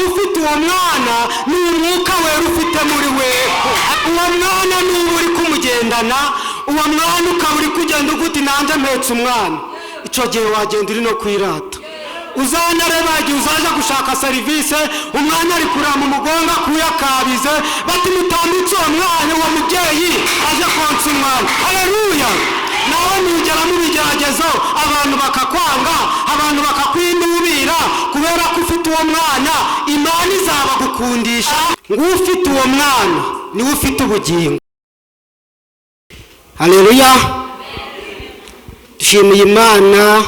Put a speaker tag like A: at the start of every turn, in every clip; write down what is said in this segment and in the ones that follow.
A: ufite uwo mwana ni umwuka wera ufite muri we. Uwo mwana ni uri kumugendana, uwo mwana ukaba uri kugenda uguti nanjye mpetse umwana. Icyo gihe wagenda uri no kwirata. Uzanareba igihe uzaje gushaka serivisi, umwana ari kurira mu mugongo kuyakabize, bati mutambitse uwo mwana, uwo mubyeyi aje konsa umwana. Haleluya! Nawe nugera mu bigeragezo abantu bakakwanga, abantu bakakwinubira kubera ko ufite uwo mwana, Imana izabagukundisha. Ngufite uwo mwana niwe ufite ubugingo. Haleluya! Dushimiye Imana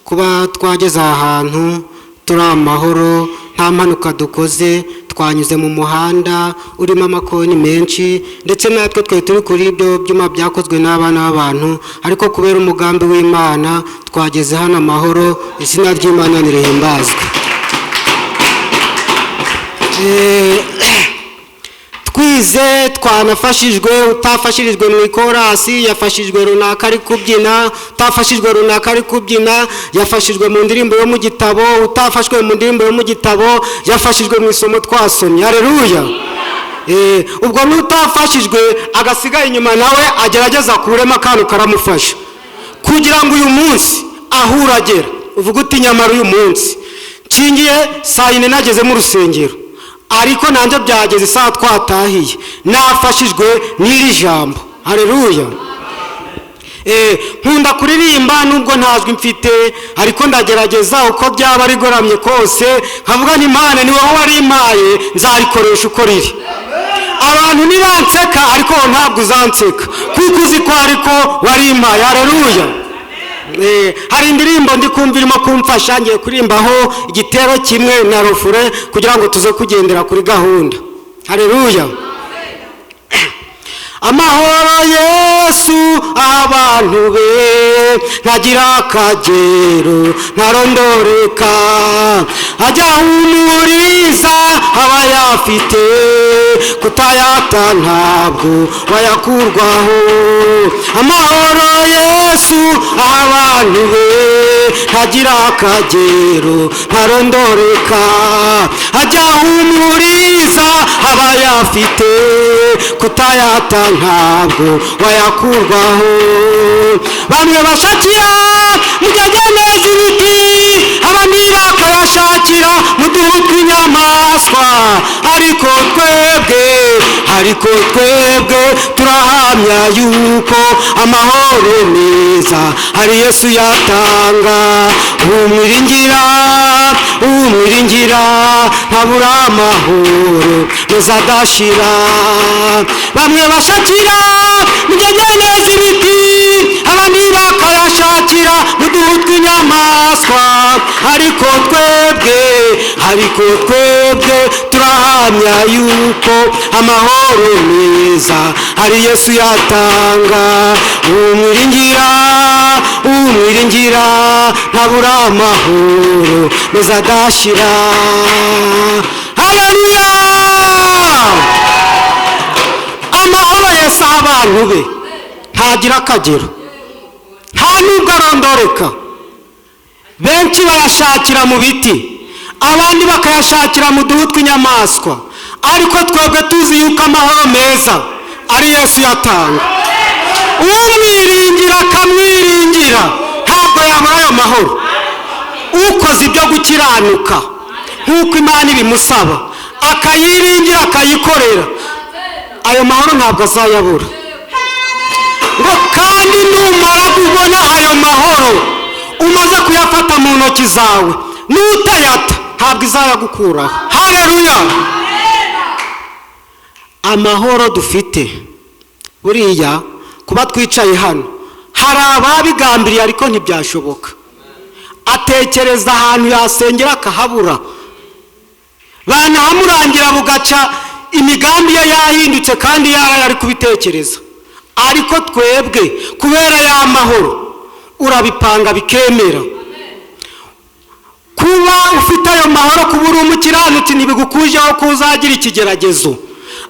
A: kuba twageze ahantu turi amahoro, nta mpanuka dukoze, twanyuze mu muhanda urimo amakoni menshi, ndetse natwe twari turi kuri ibyo byuma byakozwe n'abana b'abantu, ariko kubera umugambi w'Imana twageze hano amahoro. Izina ry'Imana nirihimbazwe. Twize twanafashijwe, utafashirijwe mu ikorasi yafashijwe runaka ari kubyina, utafashijwe runaka ari kubyina yafashijwe mu ndirimbo yo mu gitabo, utafashwe mu ndirimbo yo mu gitabo yafashijwe mu isomo twasomye. Haleluya! Ubwo n'utafashijwe agasigaye inyuma nawe agerageza kurema akantu karamufasha kugira ngo uyu munsi aho uragera uvuga uti nyamara uyu munsi nshingiye saa 4 nageze mu rusengero, ariko nanjye byageze isaha twatahiye nafashijwe n'iri jambo. Haleluya! Nkunda kuririmba nubwo ntazwi mfite, ariko ndagerageza uko byaba rigoramye kose nkavuga nti Imana ni wowe warimpaye, nzarikoresha uko riri. Abantu nibanseka ariko ntabwo uzanseka kuko uzi ko ariko warimpaye. Haleluya! Hari indirimbo ndi kumva irimo kumfasha, ngiye kurimbaho igitero kimwe na rofure kugira ngo tuze kugendera kuri gahunda. Haleluya! Amahoro Yesu abantu be ntagira akagero ntarondoreka, ajya humuriza abayafite, kutayata ntabwo wayakurwaho. Amahoro Yesu abantu be ntagira akagero ntarondoreka, ajya humuriza abayafite, kutayata ntabwo wayakurwaho. Bamwe bashakira mu byageneza ibiti, abandi bakayashakira mu duhu tw'inyamaswa, ariko twebwe turahamya yuko amahoro meza hari Yesu yatanga. Umwiringira ntabura amahoro meza adashira. Bamwe bashakira mu byageneza ibiti, abandi bakayashakira mu duhu tw'inyamaswa, ariko twebwe turahamya yuko amahoro meza hari Yesu yatanga. Umwiringira ntabura amahoro meza adashira. Haleluya! Amahoro Yesu abantu be ntagira akagero, nta nubwo arondoreka. Benshi bayashakira mu biti, abandi bakayashakira mu duhu tw'inyamaswa, ariko twebwe tuzi yuko amahoro meza ari Yesu yatanga. Umwiringira akamwiringira ntabwo yabura ayo mahoro. Ukoze ibyo gukiranuka nk'uko Imana ibimusaba, akayiringira akayikorera, ayo mahoro ntabwo azayabura. Ngo kandi numara kubona ayo mahoro umaze kuyafata mu ntoki zawe, n'utayata ntabwo izayagukuraho. Haleluya! Amahoro dufite buriya kuba twicaye hano, hari ababigambiriye ariko ntibyashoboka. Atekereza ahantu yasengera akahabura, banahamurangira bugaca imigambi ye yahindutse kandi yari kubitekereza. Ariko twebwe kubera ya mahoro urabipanga bikemera. Kuba ufite ayo mahoro, kuba uri umukiranutsi ntibigukujeho ko uzagira ikigeragezo,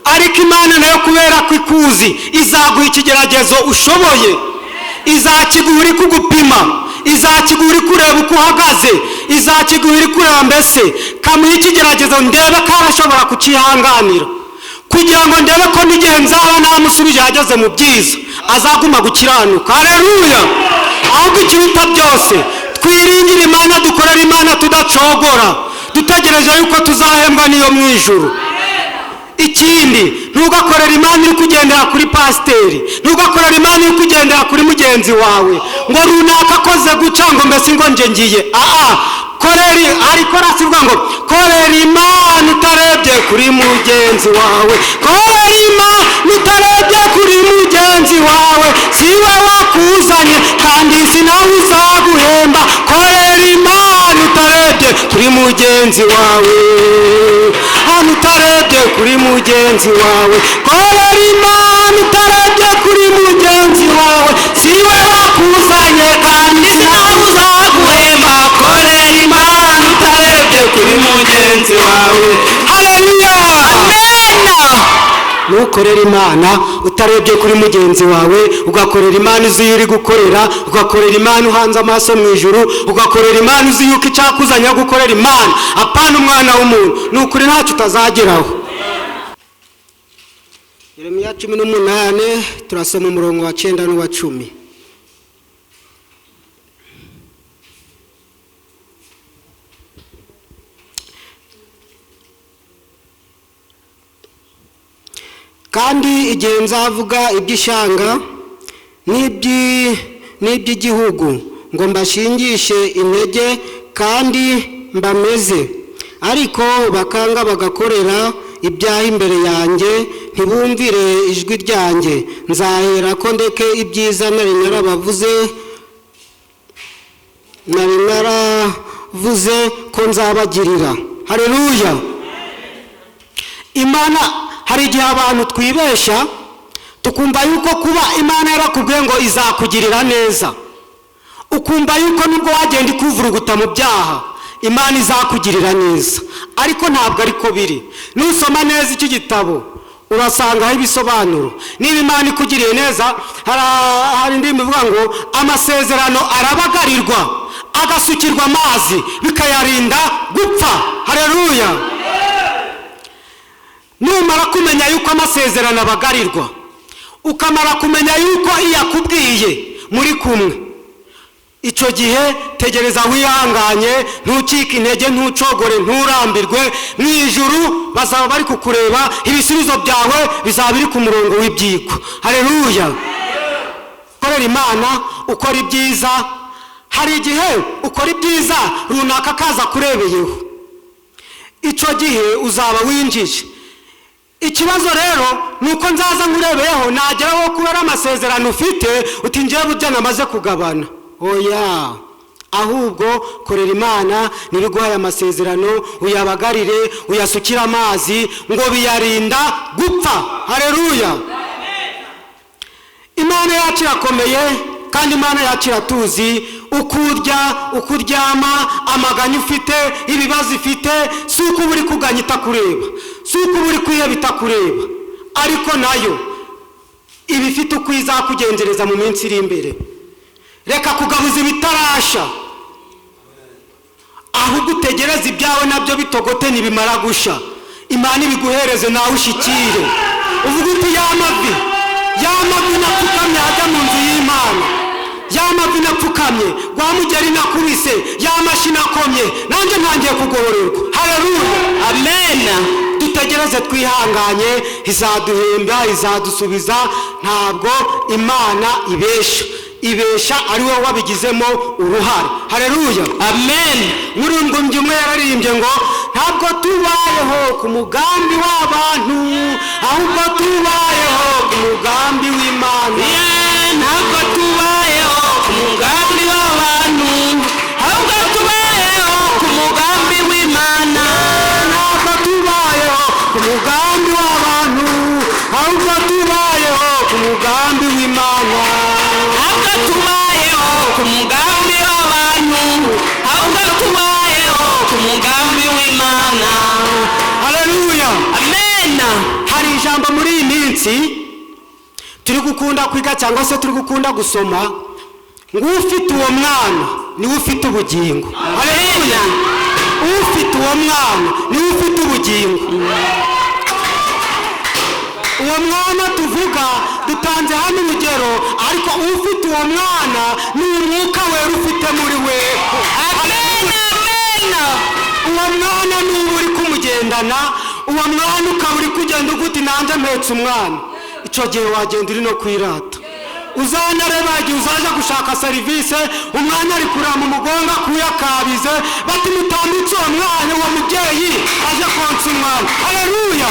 A: ariko Imana nayo kubera ko ikuzi izaguha ikigeragezo ushoboye, izakiguha uri kugupima, izakiguha uri kureba uko uhagaze, izakiguha uri kureba mbese kamuha ikigeragezo ndebe ko arashobora kukihanganira, kugira ngo ndebe ko n'igihe nzaba namusubije yageze mu byiza azaguma gukiranuka. Haleluya! ahubwo ikiruta byose twiringire Imana, dukorera Imana tudacogora, dutegereje yuko tuzahembwa n'iyo mu ijuru. Ikindi, ntugakorera Imana uri kugendera kuri pasiteri, ntugakorera Imana uri kugendera kuri mugenzi wawe ngo runaka akoze guca ngo mbese ngo nje ngiye. Koreri ariko rasibwa ngo korera Imana utarebye kuri mugenzi wawe, korera Imana utarebye kuri mugenzi wawe, siwe wakuzanye kandi sinawe uzaguhemba. Korera Imana utarebye kuri mugenzi wawe, hano utarebye kuri mugenzi wawe, korera Imana utarebye kuri mugenzi wawe, siwe wakuzanye kandi sinawe uzaguhemba. Korera Imana utarebye kuri mugenzi wawe. Haleluya! Amena! Nukorera Imana utarebye kuri mugenzi wawe, ugakorera Imana uzi iri gukorera, ugakorera Imana uhanze amaso mu ijuru, ugakorera Imana uzi yuko icyakuzanya gukorera Imana apana umwana w'umuntu, nukuri ntacyo utazageraho. Yeremiya 18 turasoma umurongo wa 9 n'uwa 10. Kandi igihe nzavuga iby'ishanga n'iby'igihugu ngo mbashingishe intege kandi mbameze, ariko bakanga bagakorera ibyaha imbere yanjye, ntibumvire ijwi ryanjye, nzahera ko ndeke ibyiza nari naravuze ko nzabagirira. Haleluya! Imana, hari igihe abantu twibesha tukumva yuko kuba Imana yarakubwiye ngo izakugirira neza, ukumva yuko nubwo wagenda ikuvuruguta mu byaha Imana izakugirira neza, ariko ntabwo ariko biri. Nusoma neza iki gitabo urasangaho ibisobanuro. Niba Imana ikugiriye neza, hari indirimbo ivuga ngo amasezerano arabagarirwa agasukirwa amazi bikayarinda gupfa. Haleluya! Numara kumenya yuko amasezerano abagarirwa, ukamara kumenya yuko iyakubwiye muri kumwe, icyo gihe tegereza wihanganye, ntucike intege, ntucogore, nturambirwe. Mu ijuru bazaba bari kukureba, ibisubizo byawe bizaba biri ku murongo w'ibyigwa. Haleluya! Korera Imana ukora ibyiza. Hari igihe ukora ibyiza runaka kaza kurebeyeho, icyo gihe uzaba winjije. Ikibazo rero nuko nzaza nkurebeyeho nageraho kubera amasezerano ufite uti ngiye burya namaze kugabana. Oya, ahubwo korera Imana nibiguhaye amasezerano uyabagarire, uyasukira amazi ngo biyarinda gupfa. Haleluya! Imana yacu irakomeye kandi Imana yacu iratuzi. Ukurya, ukuryama, amaganya ufite, ibibazo ufite, si uko uri kuganya itakureba, si uko uri kwiheba itakureba, ariko nayo ibifite uko izakugendereza mu minsi iri imbere. Reka kugabuza ibitarasha, ahubwo utegereze ibyawe nabyo bitogote nibimara gusha, Imana ibiguhereze nawe ushikire. Uvuga uti yamavi napfukamye ajya mu nzu y'Imana, yamavi napfukamye rwamugeri nakubise, yamashi nakomye, nanjye ntangiye kugororerwa. Haleluya! Amena! Dutegereze twihanganye, izaduhemba, izadusubiza. Ntabwo Imana ibesha ari wowe wabigizemo uruhare. Haleluya! Amen! Murungumbye umwe yararirimbye ngo ntabwo tubayeho ku mugambi w'abantu, ahubwo tubayeho ku mugambi w'Imana. Ntabwo tubayeho ku mugambi w'abantu, ahubwo tubayeho ku mugambi w'Imana. Ntabwo tubayeho ku mugambi w'abantu, ahubwo tubayeho ku mugambi w'Imana. Ntabwo tubayeho ku mugambi w'abantu, ahubwo tubayeho ku mugambi w'Imana. Haleluya! Amena! Hari ijambo muri iyi minsi turi gukunda kwiga cyangwa se turi gukunda gusoma, ngo ufite uwo mwana niwe ufite ubugingo. Haleluya. Ufite uwo mwana niwe ufite ubugingo. Uwo mwana tuvuga dutanze hano urugero, ariko ufite uwo mwana ni umwuka wera ufite muri we. Amen, amen. Uwo mwana ni uri kumugendana, uwo mwana ukaba uri kugenda uguti nanjye mpetse umwana. Icyo gihe wagenda uri no kwirata. Uzanareba igihe uzaja gushaka serivisi, umwana ari kurira mu mugongo kuyakabize, bati mutambitse uwo mwana, uwo mubyeyi aje konsa umwana. Haleluya.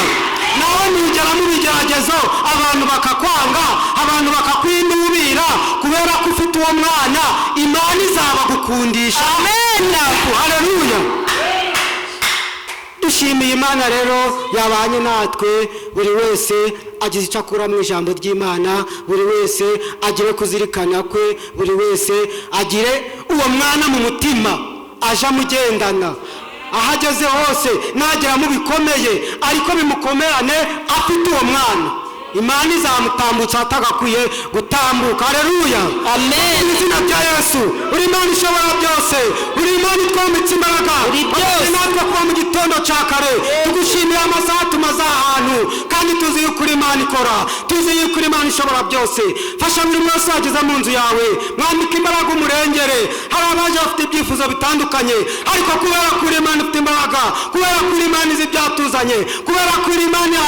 A: Nawe nugera mu bigeragezo abantu bakakwanga, abantu bakakwinubira, kubera ko ufite uwo mwana, Imana izabagukundisha. Amen. Haleluya. Dushimiye Imana rero yabanye natwe, buri wese agize icyo akura mu ijambo ry'Imana, buri wese agire kuzirikana kwe, buri wese agire uwo mwana mu mutima aje amugendana. Aho ageze hose nagera mu bikomeye, ariko bimukomerane afite uwo mwana, Imana izamutambutsa atagakwiye gutambuka. Haleluya. Amen. Mu izina rya Yesu, uri Imana ishobora byose, uri Imana itwombitse imbaraga, uri natwe kuva mu gitondo cya kare tugushimira amasaha tumaze ahantu, kandi tuzi yuko uri Imana ikora, tuzi yuko uri Imana ishobora byose. Fasha buri wese wageze mu nzu yawe, mwambike imbaraga umurengere. Hari abaje bafite ibyifuzo bitandukanye, ariko kubera ko uri Imana ifite imbaraga, kubera ko uri Imana izi ibyatuzanye, kubera ko uri Imana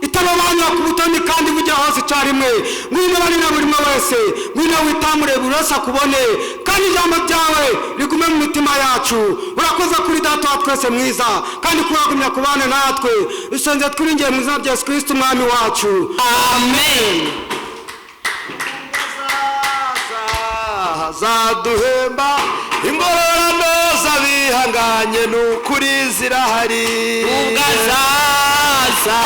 A: itababanya ku butoni kandi bujya hose icyarimwe, ngwino bari na buri wese, ngwino witamure buri wese akubone, kandi ijambo ryawe rigume mu mitima yacu. Urakoze kuri Data wa twese mwiza, kandi kuragumya kubana natwe, dusenze twiringiye mu izina rya Yesu Kristo umwami wacu. Amen.
B: Zaduhemba ingororano z'abihanganye, n'ukuri zirahari.
A: Ugazaza